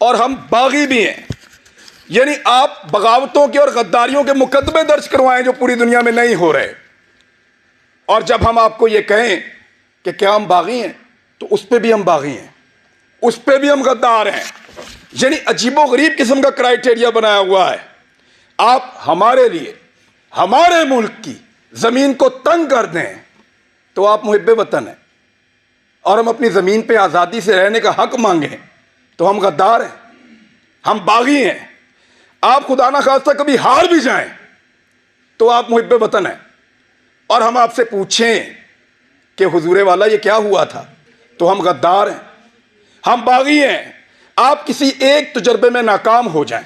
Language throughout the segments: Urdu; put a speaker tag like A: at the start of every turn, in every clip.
A: اور ہم باغی بھی ہیں. یعنی آپ بغاوتوں کے اور غداریوں کے مقدمے درج کروائیں جو پوری دنیا میں نہیں ہو رہے. اور جب ہم آپ کو یہ کہیں کہ کیا ہم باغی ہیں تو اس پہ بھی ہم باغی ہیں, اس پہ بھی ہم غدار ہیں. یعنی عجیب و غریب قسم کا کرائٹیریا بنایا ہوا ہے. آپ ہمارے لیے ہمارے ملک کی زمین کو تنگ کر دیں تو آپ محب وطن ہیں, اور ہم اپنی زمین پہ آزادی سے رہنے کا حق مانگیں تو ہم غدار ہیں, ہم باغی ہیں. آپ خدا نہ خواستہ کبھی ہار بھی جائیں تو آپ محب وطن ہیں, اور ہم آپ سے پوچھیں کہ حضور والا یہ کیا ہوا تھا تو ہم غدار ہیں, ہم باغی ہیں. آپ کسی ایک تجربے میں ناکام ہو جائیں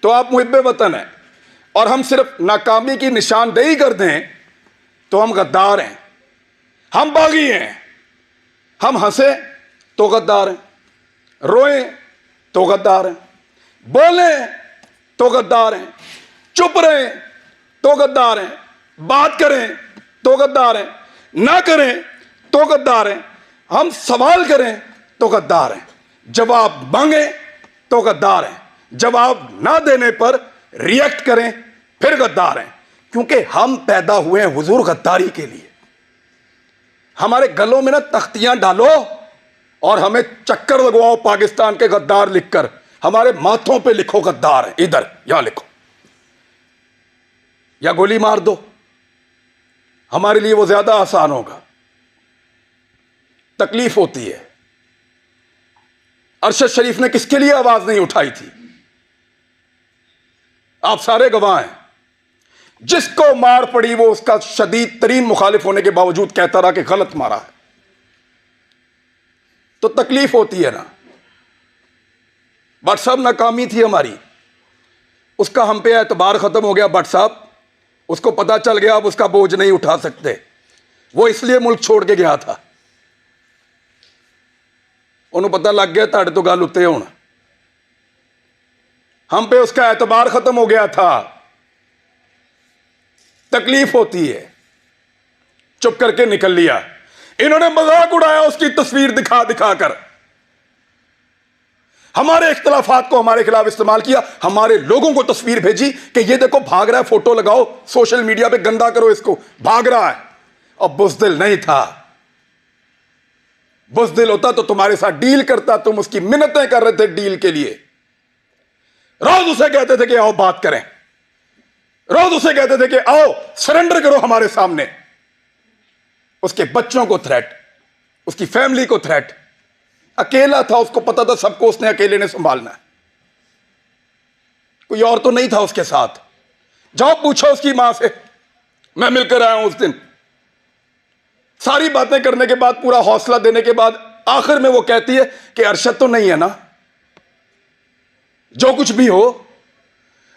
A: تو آپ محب وطن ہیں, اور ہم صرف ناکامی کی نشاندہی کر دیں تو ہم غدار ہیں. ہم باغی ہیں. ہم ہنسیں تو غدار ہیں, روئیں تو غدار ہیں, بولیں تو غدار ہیں, چپ رہیں تو غدار ہیں, بات کریں تو غدار ہیں, نہ کریں تو غدار ہیں, ہم سوال کریں تو غدار ہیں, جواب مانگیں تو غدار ہیں, جواب نہ دینے پر ریئیکٹ کریں پھر غدار ہیں. کیونکہ ہم پیدا ہوئے ہیں حضور غداری کے لیے. ہمارے گلوں میں نا تختیاں ڈالو اور ہمیں چکر لگواؤ پاکستان کے غدار لکھ کر, ہمارے ماتھوں پہ لکھو غدار ہیں, ادھر یہاں لکھو, یا گولی مار دو, ہمارے لیے وہ زیادہ آسان ہوگا. تکلیف ہوتی ہے. ارشد شریف نے کس کے لیے آواز نہیں اٹھائی تھی؟ آپ سارے گواہ ہیں. جس کو مار پڑی وہ اس کا شدید ترین مخالف ہونے کے باوجود کہتا رہا کہ غلط مارا ہے. تو تکلیف ہوتی ہے نا. بٹ صاحب ناکامی تھی ہماری, اس کا ہم پہ اعتبار ختم ہو گیا. بٹ صاحب اس کو پتا چل گیا اب اس کا بوجھ نہیں اٹھا سکتے, وہ اس لیے ملک چھوڑ کے گیا تھا. انہوں پتا لگ گیا تاڑے تو گل اتنے ہونا. ہم پہ اس کا اعتبار ختم ہو گیا تھا. تکلیف ہوتی ہے. چپ کر کے نکل لیا. انہوں نے مذاق اڑایا اس کی تصویر دکھا دکھا کر, ہمارے اختلافات کو ہمارے خلاف استعمال کیا, ہمارے لوگوں کو تصویر بھیجی کہ یہ دیکھو بھاگ رہا ہے, فوٹو لگاؤ سوشل میڈیا پہ, گندا کرو اس کو, بھاگ رہا ہے. اور بزدل نہیں تھا. بزدل ہوتا تو تمہارے ساتھ ڈیل کرتا, تم اس کی منتیں کر رہے تھے ڈیل کے لیے. روز اسے کہتے تھے کہ آؤ بات کریں, روز اسے کہتے تھے کہ آؤ سرنڈر کرو ہمارے سامنے. اس کے بچوں کو تھریٹ, اس کی فیملی کو تھریٹ. اکیلا تھا, اس کو پتا تھا سب کو اس نے اکیلے نے سنبھالنا ہے, کوئی اور تو نہیں تھا اس کے ساتھ. جاؤ پوچھو اس کی ماں سے, میں مل کر آیا ہوں اس دن. ساری باتیں کرنے کے بعد, پورا حوصلہ دینے کے بعد, آخر میں وہ کہتی ہے کہ ارشد تو نہیں ہے نا, جو کچھ بھی ہو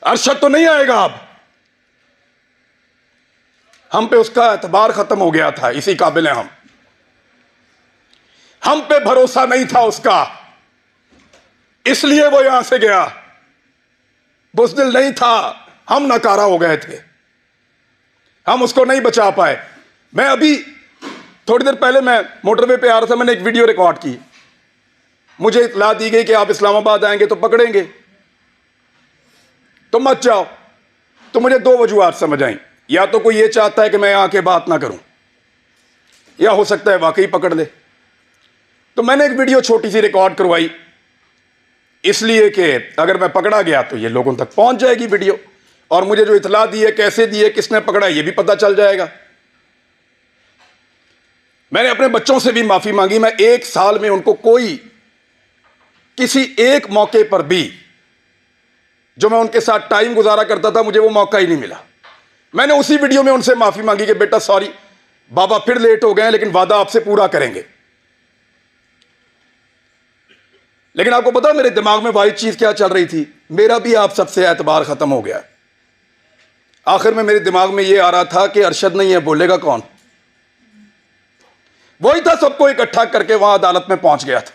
A: ارشد تو نہیں آئے گا اب. ہم پہ اس کا اعتبار ختم ہو گیا تھا, اسی قابل ہیں ہم پہ بھروسہ نہیں تھا اس کا, اس لیے وہ یہاں سے گیا. بزدل نہیں تھا, ہم ناکارہ ہو گئے تھے, ہم اس کو نہیں بچا پائے. میں ابھی تھوڑی دیر پہلے میں موٹر وے پہ آ رہا تھا, میں نے ایک ویڈیو ریکارڈ کی. مجھے اطلاع دی گئی کہ آپ اسلام آباد آئیں گے تو پکڑیں گے, تو مت جاؤ. تو مجھے دو وجوہات سمجھ آئیں. یا تو کوئی یہ چاہتا ہے کہ میں آ کے بات نہ کروں, یا ہو سکتا ہے واقعی پکڑ لے. تو میں نے ایک ویڈیو چھوٹی سی ریکارڈ کروائی, اس لیے کہ اگر میں پکڑا گیا تو یہ لوگوں تک پہنچ جائے گی ویڈیو, اور مجھے جو اطلاع دی ہے, کیسے دی ہے, کس نے پکڑا ہے, یہ بھی پتہ چل جائے گا. میں نے اپنے بچوں سے بھی معافی مانگی. میں 1 سال میں ان کو کوئی کسی ایک موقع پر بھی جو میں ان کے ساتھ ٹائم گزارا کرتا تھا, مجھے وہ موقع ہی نہیں ملا. میں نے اسی ویڈیو میں ان سے معافی مانگی کہ بیٹا سوری بابا, پھر لیٹ ہو گئے ہیں, لیکن وعدہ آپ سے پورا کریں گے. لیکن آپ کو پتا میرے دماغ میں واحد چیز کیا چل رہی تھی؟ میرا بھی آپ سب سے اعتبار ختم ہو گیا. آخر میں میرے دماغ میں یہ آ رہا تھا کہ ارشد نہیں ہے, بولے گا کون؟ وہی تھا سب کو اکٹھا کر کے وہاں عدالت میں پہنچ گیا تھا.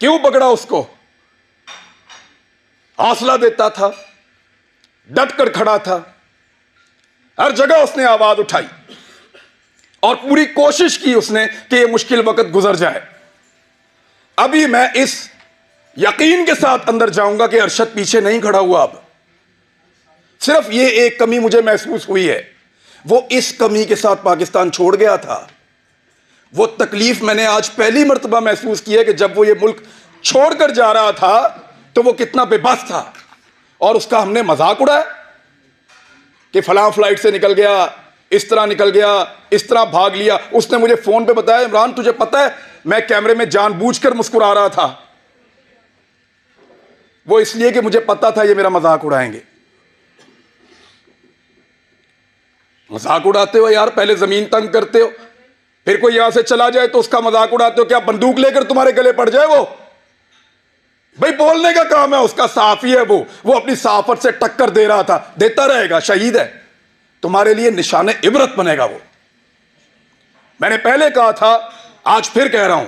A: کیوں پکڑا اس کو؟ حوصلہ دیتا تھا, ڈٹ کر کھڑا تھا, ہر جگہ اس نے آواز اٹھائی, اور پوری کوشش کی اس نے کہ یہ مشکل وقت گزر جائے. ابھی میں اس یقین کے ساتھ اندر جاؤں گا کہ ارشد پیچھے نہیں کھڑا ہوا. اب صرف یہ ایک کمی مجھے محسوس ہوئی ہے, وہ اس کمی کے ساتھ پاکستان چھوڑ گیا تھا. وہ تکلیف میں نے آج پہلی مرتبہ محسوس کی ہے کہ جب وہ یہ ملک چھوڑ کر جا رہا تھا تو وہ کتنا بے بس تھا, اور اس کا ہم نے مذاق اڑایا کہ فلاں فلائٹ سے نکل گیا, اس طرح نکل گیا, اس طرح بھاگ لیا. اس نے مجھے فون پہ بتایا, عمران تجھے پتا ہے میں کیمرے میں جان بوجھ کر مسکرا رہا تھا, وہ اس لیے کہ مجھے پتا تھا یہ میرا مذاق اڑائیں گے. مذاق اڑاتے ہو یار, پہلے زمین تنگ کرتے ہو, پھر کوئی یہاں سے چلا جائے تو اس کا مذاق اڑاتے ہو. کیا بندوق لے کر تمہارے گلے پڑ جائے؟ وہ بھائی بولنے کا کام ہے اس کا, صحافی ہے وہ اپنی صحافت سے ٹکر دے رہا تھا, دیتا رہے گا, شہید ہے, تمہارے لیے نشان عبرت بنے گا وہ. میں نے پہلے کہا تھا, آج پھر کہہ رہا ہوں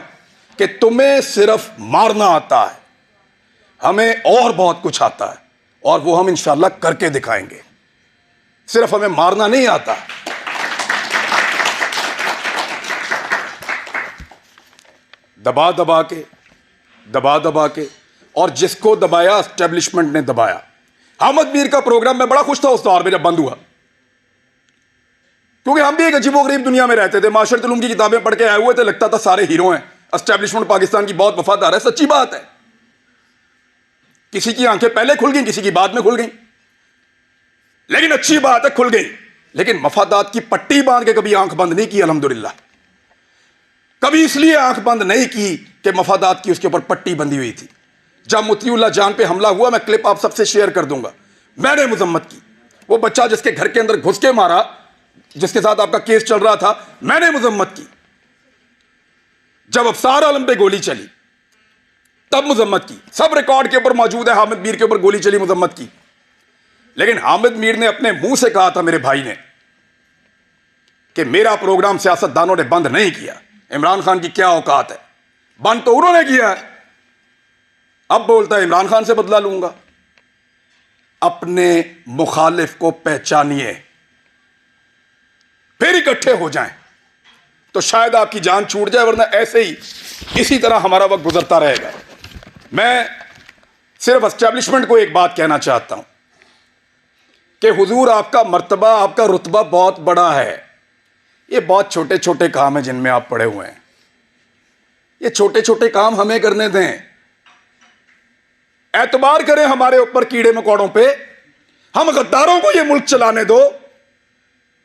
A: کہ تمہیں صرف مارنا آتا ہے, ہمیں اور بہت کچھ آتا ہے, اور وہ ہم انشاءاللہ کر کے دکھائیں گے. صرف ہمیں مارنا نہیں آتا. دبا دبا کے اور جس کو دبایا اسٹیبلشمنٹ نے دبایا. احمد میر کا پروگرام میں بڑا خوش تھا اس دور میں جب بند ہوا, کیونکہ ہم بھی ایک عجیب و غریب دنیا میں رہتے تھے. معاشرت علوم کی کتابیں پڑھ کے آئے ہوئے تھے, لگتا تھا سارے ہیرو ہیں, اسٹیبلشمنٹ پاکستان کی بہت وفادار ہے. سچی بات ہے, کسی کی آنکھیں پہلے کھل گئیں, کسی کی بعد میں کھل گئیں, لیکن اچھی بات ہے کھل گئی. لیکن مفادات کی پٹی باندھ کے کبھی آنکھ بند نہیں کی الحمدللہ. کبھی اس لیے آنکھ بند نہیں کی کہ مفادات کی اس کے اوپر پٹی بندھی ہوئی تھی. جب مطیع اللہ جان پہ حملہ ہوا, میں کلپ آپ سب سے شیئر کر دوں گا, میں نے مذمت کی. وہ بچہ جس کے گھر کے اندر گھس کے مارا, جس کے ساتھ آپ کا کیس چل رہا تھا, میں نے مذمت کی. جب ابصار عالم پہ گولی چلی تب مذمت کی. سب ریکارڈ کے اوپر موجود ہے, حامد میر کے اوپر گولی چلی, مذمت کی. لیکن حامد میر نے اپنے منہ سے کہا تھا, میرے بھائی نے, کہ میرا پروگرام سیاست دانوں نے بند نہیں کیا. عمران خان کی کیا اوقات ہے, بند تو انہوں نے کیا ہے. اب بولتا ہے عمران خان سے بدلہ لوں گا. اپنے مخالف کو پہچانیے, پھر اکٹھے ہو جائیں تو شاید آپ کی جان چھوٹ جائے, ورنہ ایسے ہی اسی طرح ہمارا وقت گزرتا رہے گا. میں صرف اسٹیبلشمنٹ کو ایک بات کہنا چاہتا ہوں کہ حضور آپ کا مرتبہ, آپ کا رتبہ بہت بڑا ہے. یہ بہت چھوٹے چھوٹے کام ہیں جن میں آپ پڑے ہوئے ہیں. یہ چھوٹے چھوٹے کام ہمیں کرنے دیں. اعتبار کریں ہمارے اوپر کیڑے مکوڑوں پہ, ہم غداروں کو یہ ملک چلانے دو.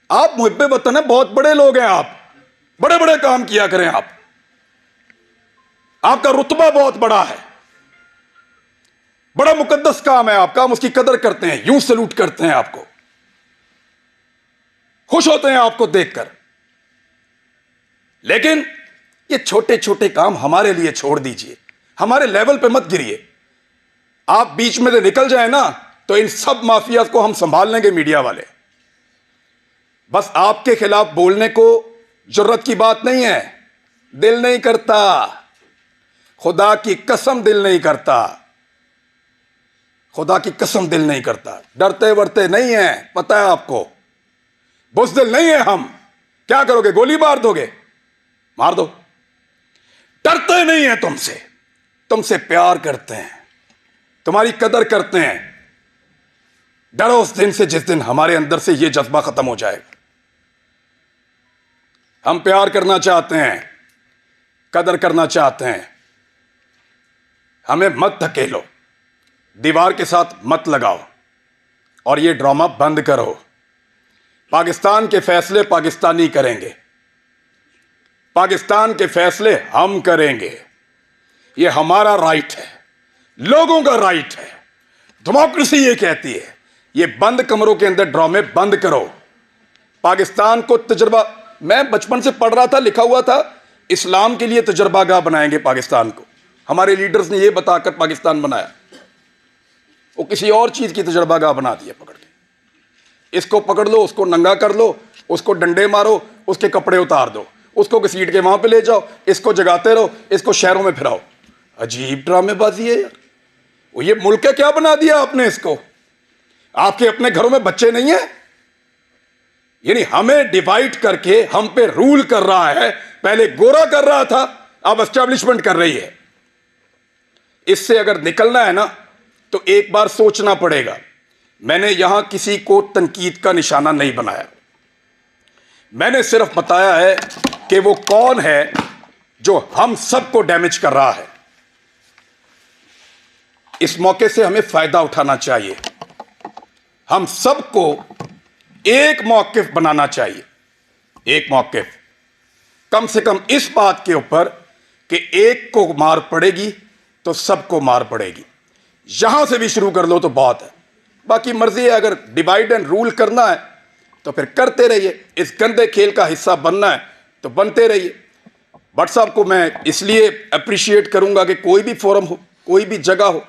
A: آپ محب وطن ہیں, بہت بڑے لوگ ہیں, آپ بڑے بڑے کام کیا کریں. آپ کا رتبہ بہت بڑا ہے, بڑا مقدس کام ہے آپ کا, ہم اس کی قدر کرتے ہیں, یوں سلوٹ کرتے ہیں آپ کو, خوش ہوتے ہیں آپ کو دیکھ کر. لیکن یہ چھوٹے چھوٹے کام ہمارے لیے چھوڑ دیجئے, ہمارے لیول پہ مت گریے. آپ بیچ میں سے نکل جائیں نا تو ان سب مافیاز کو ہم سنبھال لیں گے, میڈیا والے. بس آپ کے خلاف بولنے کو جرت کی بات نہیں ہے, دل نہیں کرتا, خدا کی قسم دل نہیں کرتا, خدا کی قسم دل نہیں کرتا. ڈرتے ورتے نہیں ہیں, پتہ ہے آپ کو, بزدل نہیں ہیں ہم. کیا کرو گے, گولی مار دو گے, مار دو. ڈرتے نہیں ہیں تم سے پیار کرتے ہیں, تمہاری قدر کرتے ہیں. ڈرو اس دن سے جس دن ہمارے اندر سے یہ جذبہ ختم ہو جائے گا. ہم پیار کرنا چاہتے ہیں, قدر کرنا چاہتے ہیں. ہمیں مت دھکیلو, دیوار کے ساتھ مت لگاؤ, اور یہ ڈرامہ بند کرو. پاکستان کے فیصلے پاکستانی کریں گے, پاکستان کے فیصلے ہم کریں گے. یہ ہمارا رائٹ ہے, لوگوں کا رائٹ ہے. ڈیموکریسی یہ کہتی ہے. یہ بند کمروں کے اندر ڈرامے بند کرو. پاکستان کو تجربہ, میں بچپن سے پڑھ رہا تھا, لکھا ہوا تھا اسلام کے لیے تجربہ گاہ بنائیں گے پاکستان کو. ہمارے لیڈرز نے یہ بتا کر پاکستان بنایا, وہ کسی اور چیز کی تجربہ گاہ بنا دیا پکڑ کے. اس کو پکڑ لو, اس کو ننگا کر لو, اس کو ڈنڈے مارو, اس کے کپڑے اتار دو, اس کو گھسیٹ کے وہاں پہ لے جاؤ, اس کو جگاتے رہو, اس کو شہروں میں پھراؤ. عجیب ڈرامے بازی ہے یار. وہ یہ ملک کا کیا بنا دیا آپ نے اس کو؟ آپ کے اپنے گھروں میں بچے نہیں ہیں؟ یعنی ہمیں ڈیوائیڈ کر کے ہم پہ رول کر رہا ہے. پہلے گورا کر رہا تھا, اب اسٹیبلشمنٹ کر رہی ہے. اس سے اگر نکلنا ہے نا تو ایک بار سوچنا پڑے گا. میں نے یہاں کسی کو تنقید کا نشانہ نہیں بنایا. میں نے صرف بتایا ہے کہ وہ کون ہے جو ہم سب کو ڈیمیج کر رہا ہے. اس موقع سے ہمیں فائدہ اٹھانا چاہیے. ہم سب کو ایک موقف بنانا چاہیے. ایک موقف کم سے کم اس بات کے اوپر کہ ایک کو مار پڑے گی تو سب کو مار پڑے گی. یہاں سے بھی شروع کر لو تو بہت ہے. باقی مرضی ہے, اگر ڈیوائیڈ اینڈ رول کرنا ہے تو پھر کرتے رہیے. اس گندے کھیل کا حصہ بننا ہے تو بنتے رہیے. بٹ صاحب کو میں اس لیے اپریشیٹ کروں گا کہ کوئی بھی فورم ہو, کوئی بھی جگہ ہو,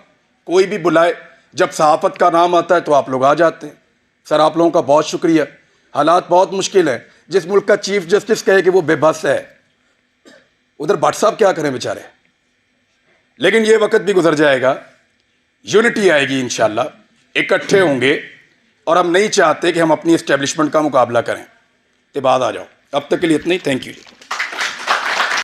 A: کوئی بھی بلائے, جب صحافت کا نام آتا ہے تو آپ لوگ آ جاتے ہیں. سر آپ لوگوں کا بہت شکریہ. حالات بہت مشکل ہیں. جس ملک کا چیف جسٹس کہے کہ وہ بے بس ہے, ادھر بٹ صاحب کیا کریں بیچارے. لیکن یہ وقت بھی گزر جائے گا, یونٹی آئے گی انشاءاللہ, اکٹھے ہوں گے. اور ہم نہیں چاہتے کہ ہم اپنی اسٹیبلشمنٹ کا مقابلہ کریں. تو بعد آ جاؤ. اب تک کے لیے اتنا ہی. Thank you.